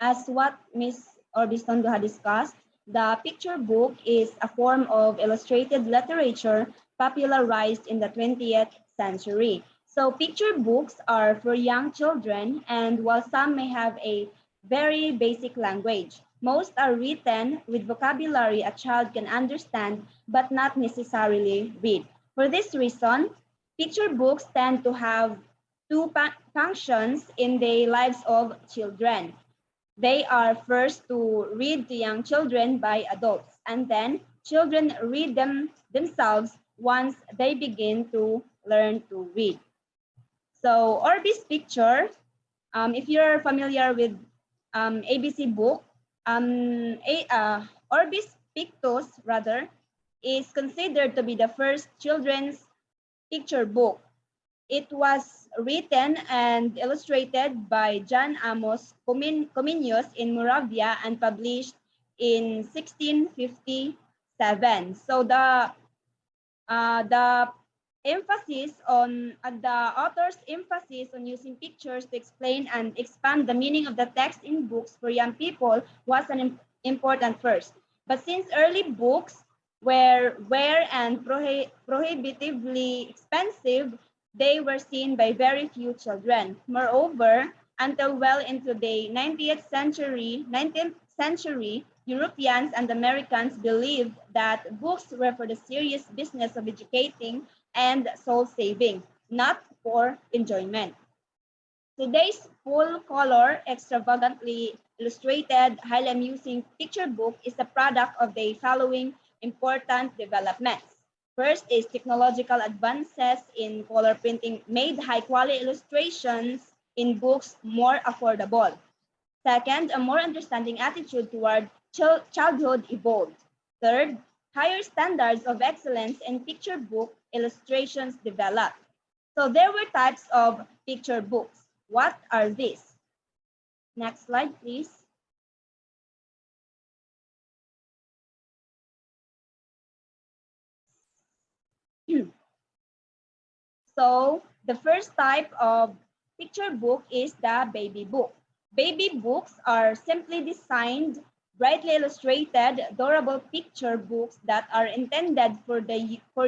as what Ms. Urbiztundo had discussed, the picture book is a form of illustrated literature popularized in the 20th century. So, picture books are for young children, and while some may have a very basic language. Most are written with vocabulary a child can understand but not necessarily read. For this reason, picture books tend to have two functions in the lives of children. They are first to read to young children by adults, and then children read them themselves once they begin to learn to read. So Orbis picture, if you're familiar with ABC book, Orbis Pictus rather is considered to be the first children's picture book. It was written and illustrated by John Amos Comenius in Moravia and published in 1657. So the emphasis on the author's emphasis on using pictures to explain and expand the meaning of the text in books for young people was an important first. But since early books were rare and prohibitively expensive, they were seen by very few children. Moreover, until well into the 19th century, Europeans and Americans believed that books were for the serious business of educating and soul saving, not for enjoyment. Today's full-color, extravagantly illustrated, highly amusing picture book is the product of the following important developments. First is technological advances in color printing made high-quality illustrations in books more affordable. Second, a more understanding attitude toward childhood evolved. Third, higher standards of excellence in picture book illustrations developed. So there were types of picture books. What are these? Next slide, please. So the first type of picture book is the baby book. Baby books are simply designed, brightly illustrated, adorable picture books that are intended for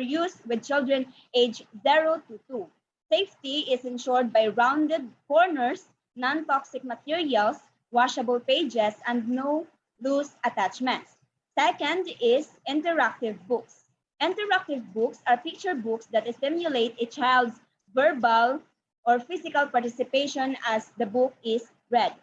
use with children aged 0 to 2. Safety is ensured by rounded corners, non-toxic materials, washable pages, and no loose attachments. Second is interactive books. Interactive books are picture books that stimulate a child's verbal or physical participation as the book is read.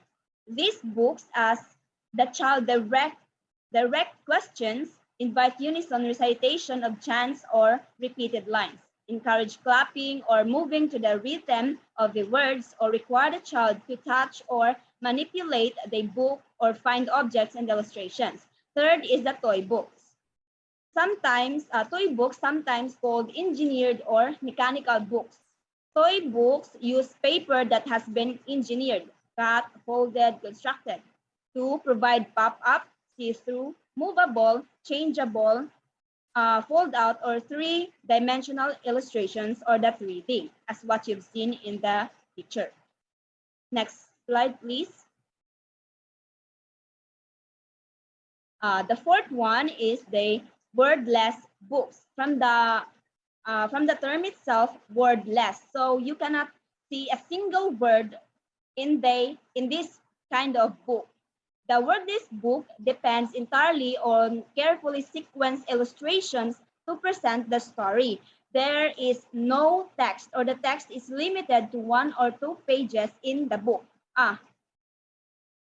These books ask the child direct questions, invite unison recitation of chants or repeated lines, encourage clapping or moving to the rhythm of the words, or require the child to touch or manipulate the book or find objects and illustrations. Third is the toy books. Sometimes, toy books, sometimes called engineered or mechanical books. Toy books use paper that has been engineered, cut, folded, constructed to provide pop-up, see-through, movable, changeable, fold-out, or three-dimensional illustrations, or the 3D, as what you've seen in the picture. Next slide, please. The fourth one is the wordless books. From the term itself, wordless. So you cannot see a single word in this kind of book. The wordless book depends entirely on carefully sequenced illustrations to present the story. There is no text, or the text is limited to 1 or 2 pages in the book.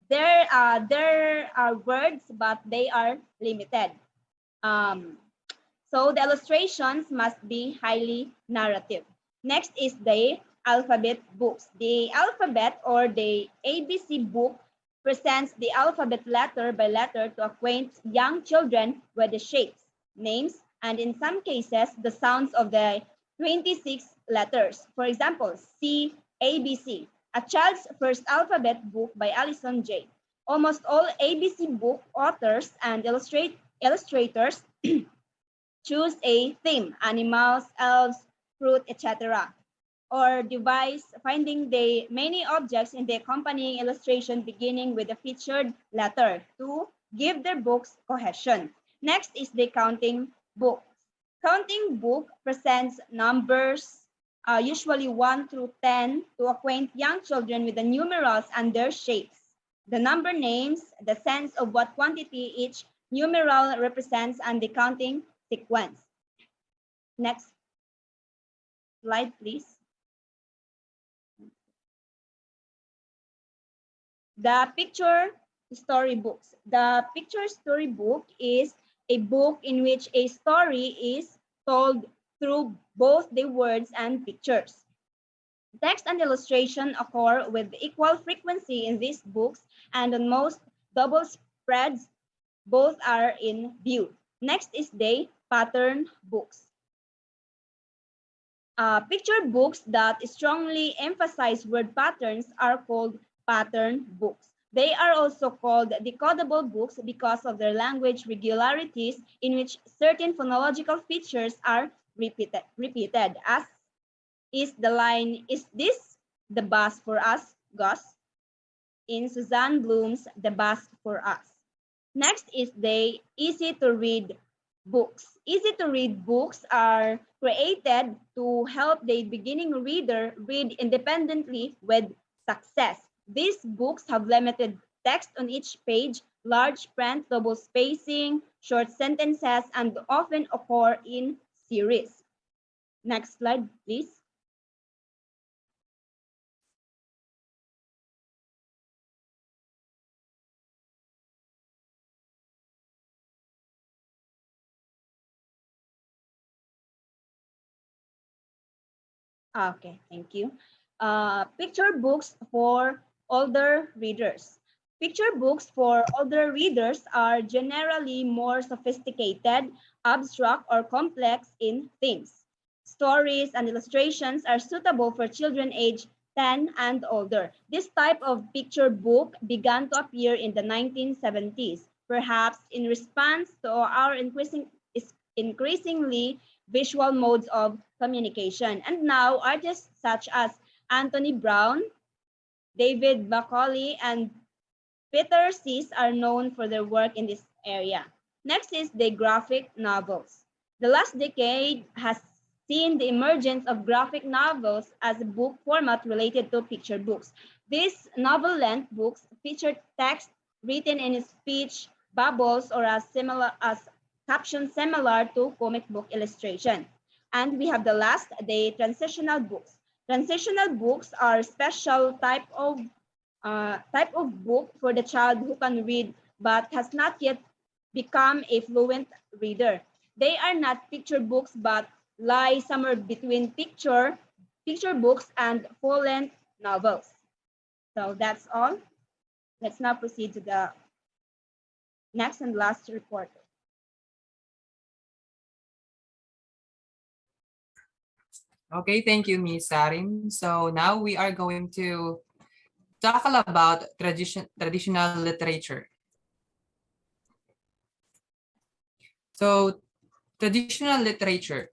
There are words, but they are limited. So the illustrations must be highly narrative. Next is the alphabet books. The alphabet, or the ABC book, presents the alphabet letter by letter to acquaint young children with the shapes, names, and in some cases, the sounds of the 26 letters. For example, C, ABC, A Child's First Alphabet Book by Allison J. Almost all ABC book authors and illustrators choose a theme, animals, elves, fruit, etc., or devise finding the many objects in the accompanying illustration beginning with a featured letter to give their books cohesion. Next is the counting book. Counting book presents numbers, usually 1 through 10, to acquaint young children with the numerals and their shapes. The number names the sense of what quantity each numeral represents and the counting sequence. Next slide, please. The picture storybooks. The picture storybook is a book in which a story is told through both the words and pictures. Text and illustration occur with equal frequency in these books, and on most double spreads, both are in view. Next is the pattern books. Picture books that strongly emphasize word patterns are called pattern books. They are also called decodable books because of their language regularities in which certain phonological features are repeated, as is the line, "Is this the bus for us, Gus?" in Suzanne Bloom's The Bus for Us. Next is the easy-to-read books. Easy-to-read books are created to help the beginning reader read independently with success. These books have limited text on each page, large print, double spacing, short sentences, and often occur in series. Next slide, please. Okay, thank you. Picture books for older readers. Picture books for older readers are generally more sophisticated, abstract, or complex in themes. Stories and illustrations are suitable for children aged 10 and older. This type of picture book began to appear in the 1970s, perhaps in response to our increasingly visual modes of communication. And now artists such as Anthony Brown, David Macaulay, and Peter Sis are known for their work in this area. Next is the graphic novels. The last decade has seen the emergence of graphic novels as a book format related to picture books. These novel-length books feature text written in speech bubbles or as captions similar to comic book illustration. And we have the last, the transitional books. Transitional books are special type of book for the child who can read but has not yet become a fluent reader. They are not picture books but lie somewhere between picture books and full-length novels. So that's all. Let's now proceed to the next and last report. Okay, thank you, Ms. Sarim. So now we are going to tackle about traditional literature. So traditional literature.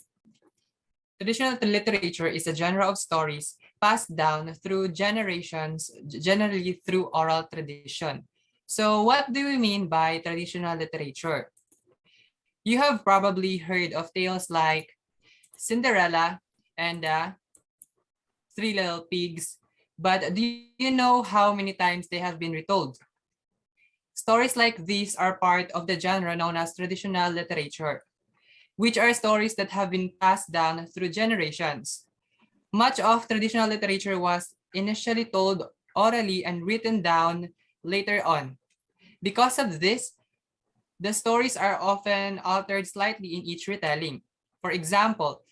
Traditional literature is a genre of stories passed down through generations, generally through oral tradition. So what do we mean by traditional literature? You have probably heard of tales like Cinderella and Three Little Pigs, but do you know how many times they have been retold? Stories like these are part of the genre known as traditional literature, which are stories that have been passed down through generations. Much of traditional literature was initially told orally and written down later on. Because of this, the stories are often altered slightly in each retelling. For example,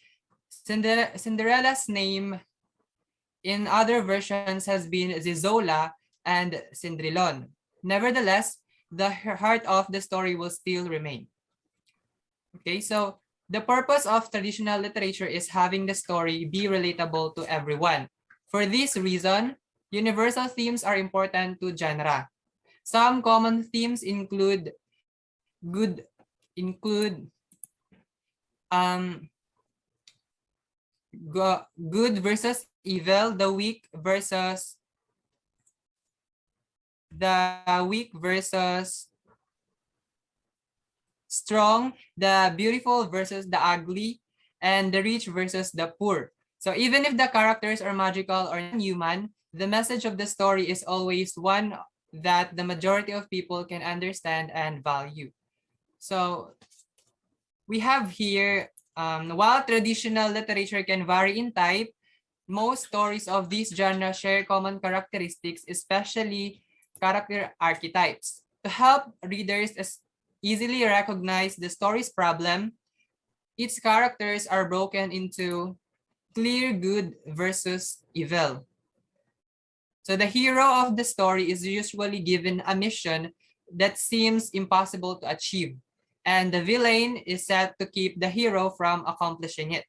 Cinderella's name in other versions has been Zizola and Cindrillon. Nevertheless, the heart of the story will still remain. Okay, so the purpose of traditional literature is having the story be relatable to everyone. For this reason, universal themes are important to genre. Some common themes include good versus evil, the weak versus strong, the beautiful versus the ugly, and the rich versus the poor. So even if the characters are magical or non-human, the message of the story is always one that the majority of people can understand and value. So we have here, while traditional literature can vary in type, most stories of this genre share common characteristics, especially character archetypes. To help readers easily recognize the story's problem, its characters are broken into clear good versus evil. So the hero of the story is usually given a mission that seems impossible to achieve, and the villain is set to keep the hero from accomplishing it.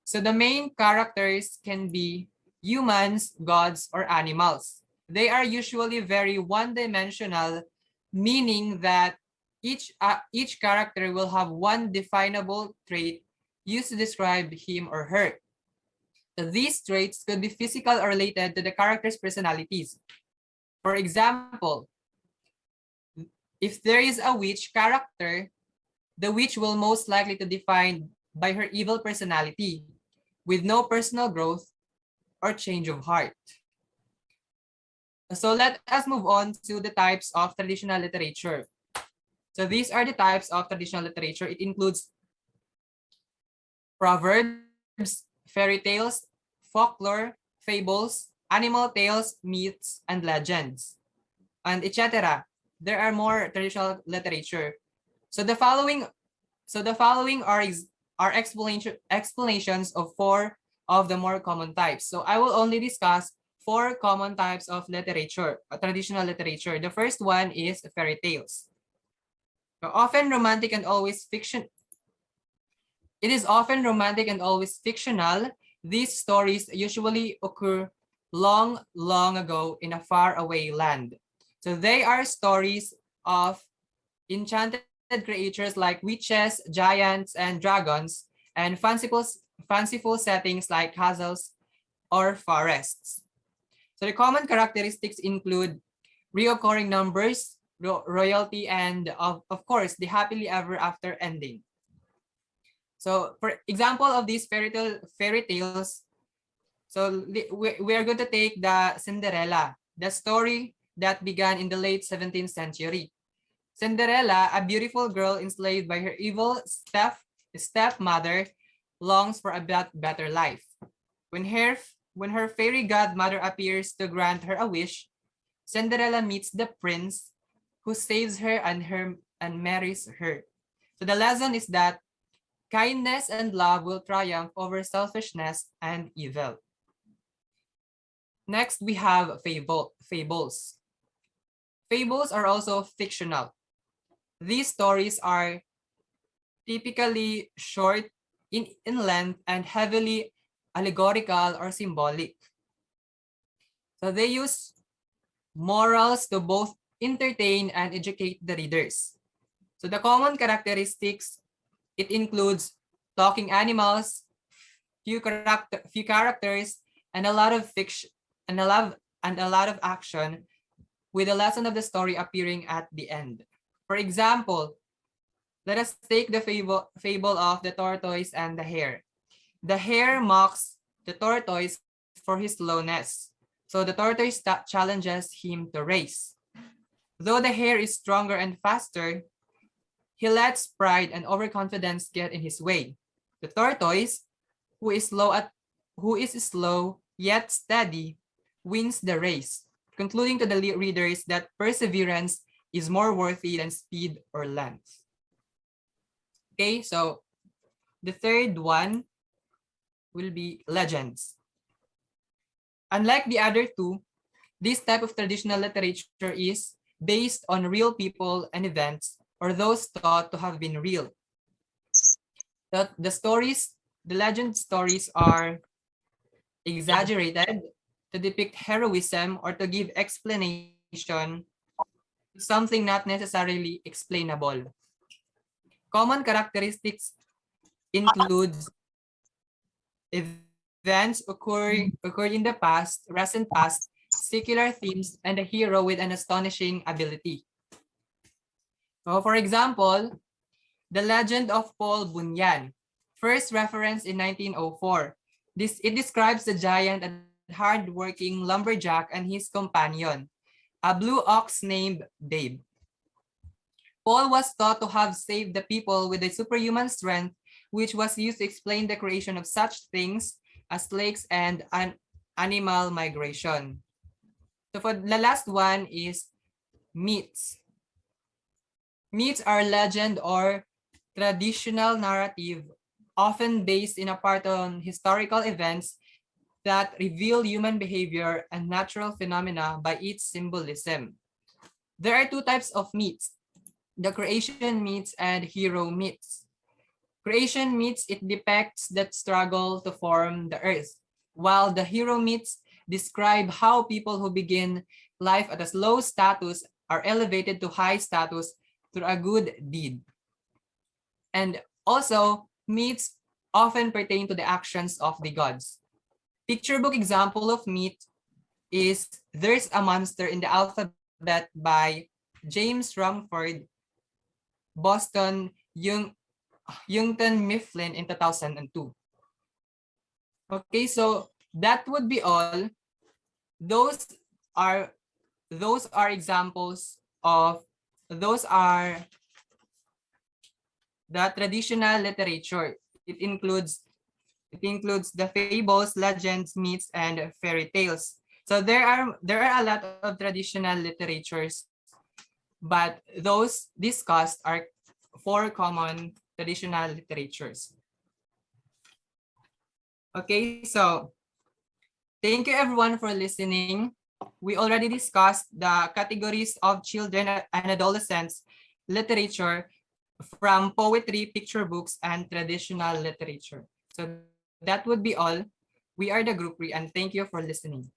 So the main characters can be humans, gods, or animals. They are usually very one-dimensional, meaning that each character will have one definable trait used to describe him or her. So these traits could be physical or related to the character's personalities. For example, if there is a witch character, the witch will most likely to define by her evil personality, with no personal growth or change of heart. So let us move on to the types of traditional literature. So these are the types of traditional literature. It includes proverbs, fairy tales, folklore, fables, animal tales, myths, and legends, and etc. There are more traditional literature. So the following are explanations of 4 of the more common types. So I will only discuss 4 common types of literature, traditional literature. The first one is fairy tales. So often romantic and always fiction. It is often romantic and always fictional. These stories usually occur long, long ago in a faraway land. So they are stories of enchanted creatures like witches, giants, and dragons, and fanciful settings like castles or forests. So the common characteristics include reoccurring numbers, royalty, and of course, the happily ever after ending. So for example of these fairy tales, so we are going to take the Cinderella, the story that began in the late 17th century. Cinderella, a beautiful girl enslaved by her evil stepmother, longs for a better life. When her fairy godmother appears to grant her a wish, Cinderella meets the prince who saves her and marries her. So the lesson is that kindness and love will triumph over selfishness and evil. Next, we have fables. Fables are also fictional. These stories are typically short in length and heavily allegorical or symbolic. So they use morals to both entertain and educate the readers. So the common characteristics, it includes talking animals, few characters, and a lot of fiction, and a lot of action, with the lesson of the story appearing at the end. For example, let us take the fable of the tortoise and the hare. The hare mocks the tortoise for his slowness, so the tortoise challenges him to race. Though the hare is stronger and faster, he lets pride and overconfidence get in his way. The tortoise, who is slow yet steady, wins the race, concluding to the readers that perseverance is more worthy than speed or length. Okay, so the third one will be legends. Unlike the other two, this type of traditional literature is based on real people and events, or those thought to have been real. The legend stories are exaggerated to depict heroism or to give explanation to something not necessarily explainable. Common characteristics include events occurred in the past, recent past, secular themes, and a hero with an astonishing ability. So for example, the legend of Paul Bunyan, first referenced in 1904. It describes the giant and hard-working lumberjack and his companion. a blue ox named Babe. Paul was thought to have saved the people with a superhuman strength, which was used to explain the creation of such things as lakes and animal migration. So for the last one is myths. Myths are legend or traditional narrative, often based in a part on historical events that reveal human behavior and natural phenomena by its symbolism. There are two types of myths: the creation myths and hero myths. Creation myths, it depicts that struggle to form the earth, while the hero myths describe how people who begin life at a low status are elevated to high status through a good deed. And also, myths often pertain to the actions of the gods. Picture book example of myth is There's a Monster in the Alphabet by James Rumford, Boston, Youngton Mifflin in 2002. Okay, so that would be all. Those are examples of those are the traditional literature. It includes the fables, legends, myths, and fairy tales. So there are a lot of traditional literatures, but those discussed are 4 common traditional literatures. Okay, so thank you everyone for listening. We already discussed the categories of children and adolescents literature from poetry, picture books, and traditional literature. So that would be all. We are the Group 3, and thank you for listening.